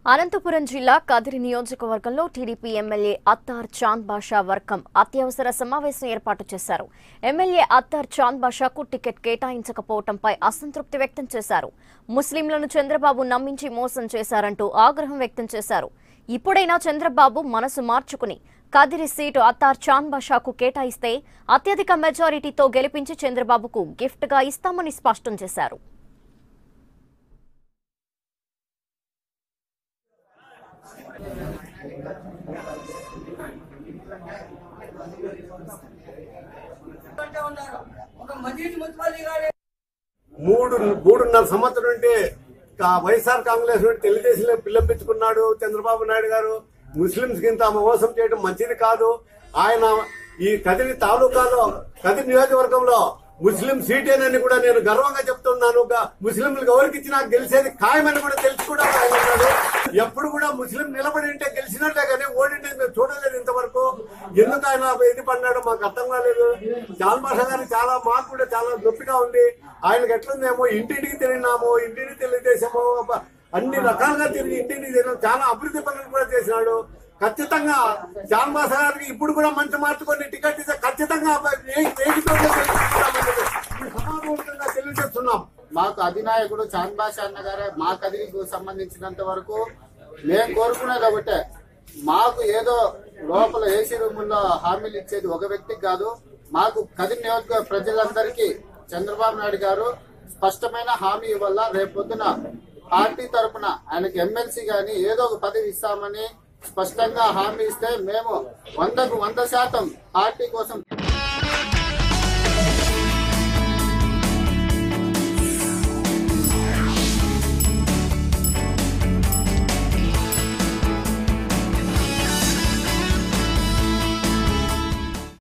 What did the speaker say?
అనంతపురం జిల్లా కదిరి నియోజకవర్గంలో TDP MLA Attar Chand Basha వర్గం అత్యవసర సమావేశం ఏర్పాటు చేశారు. ఎమ్మెల్యే అత్తార్ చాంద్ బాషాకు టికెట్ కేటాయించకపోవడంపై అసంతృప్తి వ్యక్తం చేశారు. ముస్లింలను చంద్రబాబు నమ్మించి మోసం చేశారంటూ ఆగ్రహం వ్యక్తం చేశారు. ఇప్పుడైనా చంద్రబాబు మనసు మార్చుకుని కదిరి సీటు అత్తార్ చాంద్ బాషాకు కేటాయిస్తే అత్యధిక మెజారిటీతో గెలిపించి చంద్రబాబుకు గిఫ్ట్గా ఇస్తామని స్పష్టం చేశారు. మూడున్నర సంవత్సరం నుండి వైఎస్ఆర్ కాంగ్రెస్ నుండి తెలుగుదేశంలో పిల్లంపించుకున్నాడు చంద్రబాబు నాయుడు గారు. ముస్లింస్ కింద మోసం చేయడం మంచిది కాదు. ఆయన ఈ కదిరి తాలూకాలో కదిరి నియోజకవర్గంలో ముస్లిం సీటేనని కూడా నేను గర్వంగా చెప్తున్నాను. ముస్లింలకు ఎవరికి ఇచ్చినా గెలిచేది ఖాయమని కూడా తెలిసి కూడా ఆయన ఉన్నాడు. ఎప్పుడు కూడా ముస్లిం నిలబడి ఉంటే గెలిచినట్లే కానీ ఓడింటే మేము చూడలేదు ఇంతవరకు. ఎందుకు ఆయన ఇది పడినాడో మాకు అర్థం కాలేదు. చాంద్ బాషా గారికి చాలా మాకు కూడా చాలా నొప్పిగా ఉంది. ఆయనకు ఎట్లుందేమో ఇంటింటికి తిరిగినాము, ఇంటిని తెలుగుదేశమో అన్ని రకాలుగా తిరిగి ఇంటింటికి తిరిగి చాలా అభివృద్ధి పనులు కూడా చేసినాడు. ఖచ్చితంగా చాంద్ బాషా గారికి ఇప్పుడు కూడా మంచి మార్చుకొని టికెట్ ఇస్తే ఖచ్చితంగా తెలియజేస్తున్నాం. మాకు అధినాయకుడు చాంద్ బాషా అన్న గారే మా కదిరికి సంబంధించినంత వరకు మేము కోరుకునేది ఒకటే, మాకు ఏదో లోపల ఏసీ రూముల్లో హామీలు ఇచ్చేది ఒక వ్యక్తికి కాదు. మాకు కదిరి నియోజకవర్గ ప్రజలందరికీ చంద్రబాబు నాయుడు గారు స్పష్టమైన హామీ ఇవ్వాల. రేపొద్దున పార్టీ తరఫున ఆయనకి ఎమ్మెల్సీ గాని ఏదో ఒక పదవి ఇస్తామని స్పష్టంగా హామీ ఇస్తే మేము 100% పార్టీ కోసం